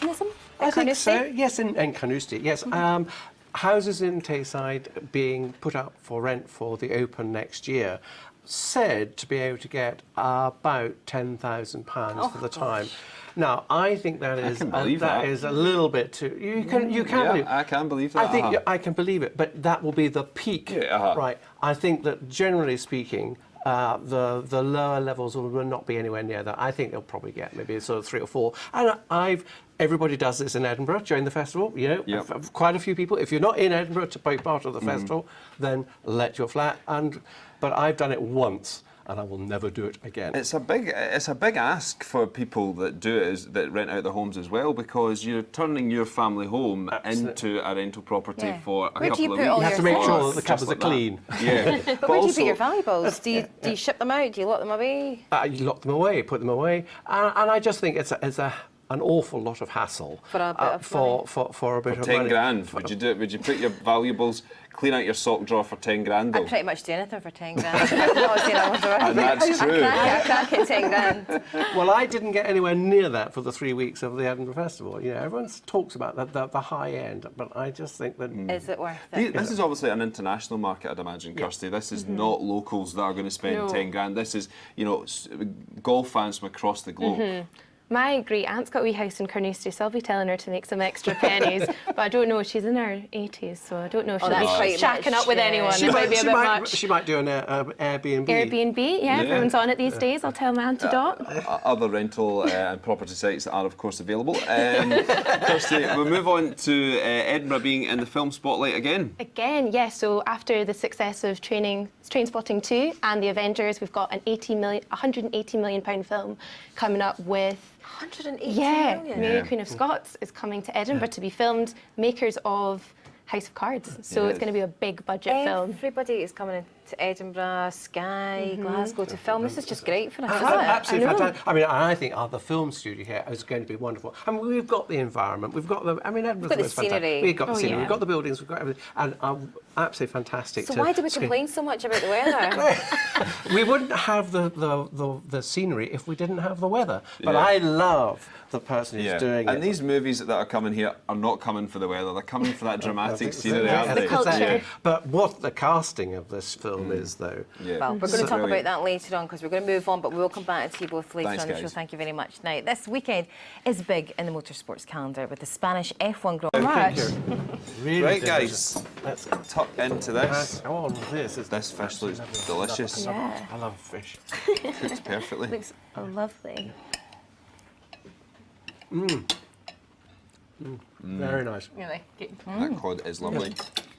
optimism? I think so. Yes, in Carnoustie. Yes. Houses in Tayside being put up for rent for the Open next year, said to be able to get about £10,000 for the time. Now, I think that is a little bit too. You can believe it. I can believe that. I think I can believe it, but that will be the peak, right? I think that generally speaking, the lower levels will not be anywhere near that. I think they'll probably get maybe sort of 3 or 4. And everybody does this in Edinburgh during the festival. You know, quite a few people. If you're not in Edinburgh to be part of the festival, then let your flat. But I've done it once, and I will never do it again. It's a big ask for people that do it, that rent out their homes as well, because you're turning your family home into a rental property for a couple of weeks. You have to make sure that the cupboards are clean. Yeah. But where do you put your valuables? Do you ship them out? Do you lock them away? You lock them away, put them away, and I just think it's an awful lot of hassle for a bit of for a bit of money. 10 grand. Would you do it? Would you put your valuables, clean out your sock drawer for 10 grand? Though? I'd pretty much do anything for 10 grand. And that's true. I crack at 10 grand. Well, I didn't get anywhere near that for the 3 weeks of the Edinburgh Festival. You know, everyone talks about the high end, but I just think that is it worth it? This is obviously an international market, I'd imagine, Kirsty. This is not locals that are going to spend 10 grand. This is, you know, golf fans from across the globe. My great aunt's got a wee house in Carnoustie, so I'll be telling her to make some extra pennies. But I don't know, she's in her 80s, so I don't know if she'll be shacking up with anyone. It might be a bit much. She might do an Airbnb. Airbnb, yeah, everyone's on it these days. I'll tell my aunt to dot. Other rental and property sites that are, of course, available. Kirsty, we'll move on to Edinburgh being in the film spotlight again. Again, yes. So after the success of Trainspotting 2 and The Avengers, we've got an £180 million film coming up with 180 million? Mary Queen of Scots is coming to Edinburgh to be filmed, makers of House of Cards. So it's going to be a big budget film. Everybody is coming to Edinburgh, Skye, Glasgow to film. This is just great for us, isn't it? Absolutely fantastic. I mean, I think the film studio here is going to be wonderful. I mean, we've got the environment, we've got the. I mean, Edinburgh's the scenery. We've got the scenery, we've got the buildings, we've got everything, and absolutely fantastic. So why do we complain so much about the weather? We wouldn't have the scenery if we didn't have the weather. But I love the person who's doing it. And these movies that are coming here are not coming for the weather. They're coming for that dramatic scenery, aren't they? Culture. But what the casting of this film is, though. Well, we're going to talk about that later on because we're going to move on, but we will come back to you both later on the show. Guys. Thank you very much. Now, this weekend is big in the motorsports calendar with the Spanish F1 Grand Prix. Really right, delicious. guys, let's tuck into this. Come on, this fish looks delicious. Yeah. I love fish. Cooked perfectly. Looks lovely. Very nice. Really good. That cod is lovely. You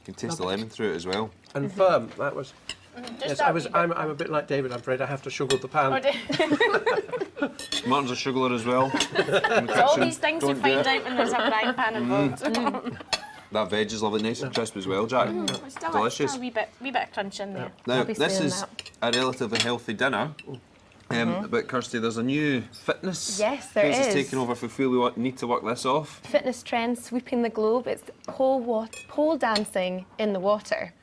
can taste the lemon through it as well. And firm. That was. Yes, I'm a bit like David. I'm afraid I have to sugar the pan. Martin's a sugarer as well. So all these things you find out when there's a frying pan involved. That veg is lovely, nice and crisp as well, Jack. It's delicious. A wee bit of crunch in there. Now, this is a relatively healthy dinner. But Kirsty, there's a new fitness Yes, there craze is. taking over for Phil. We need to work this off. Fitness trend sweeping the globe. It's pole dancing in the water.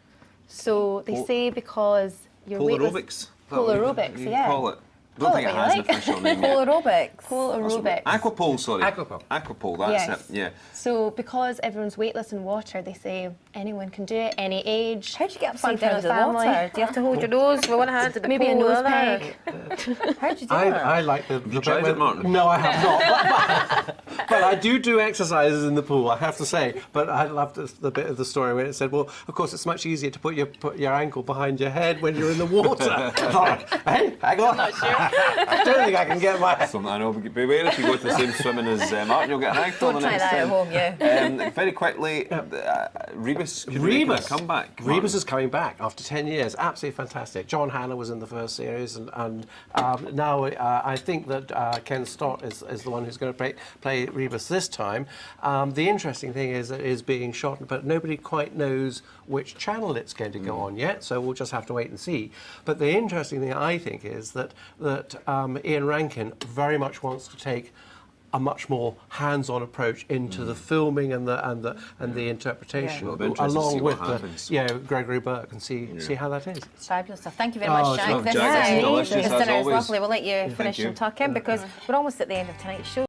So they say because you're Polarobics. Pole aerobics, you yeah. Call it. I don't think it has an official name yet. Pole aerobics. Pole aerobics. AquaPole, sorry. AquaPole. AquaPole, that's Yes. it. Yeah. So because everyone's weightless in water, they say anyone can do it, any age. How do you get Fun upside for down the into the family. water? Do you have to hold your nose with one hand to the Maybe a pole nose with the other? peg. How do you do that? I like the You tried it, Martin? No, I have not. But I do exercises in the pool, I have to say. But I loved the bit of the story where it said, well, of course, it's much easier to put your ankle behind your head when you're in the water. Hey, hang on. Not sure. I don't think I can get my... Something I know. Beware if you go to the same swimming as Martin, you'll get an ankle Don't the try next that time. at home, yeah. Very quickly, Rebus. Rebus. Come back. Rebus is coming back after 10 years. Absolutely fantastic. John Hannah was in the first series, and now I think that Ken Stott is the one who's going to play Rebus this time. The interesting thing is that it is being shot, but nobody quite knows which channel it's going to go on yet, so we'll just have to wait and see. But the interesting thing, I think, is that Ian Rankin very much wants to take a much more hands-on approach into the filming and the interpretation, along with Gregory Burke, and see how that is. Fabulous stuff. Thank you very much, Jack. Jack, it's delicious, This as dinner is always. lovely. We'll let you finish you. and tuck in because we're almost at the end of tonight's show.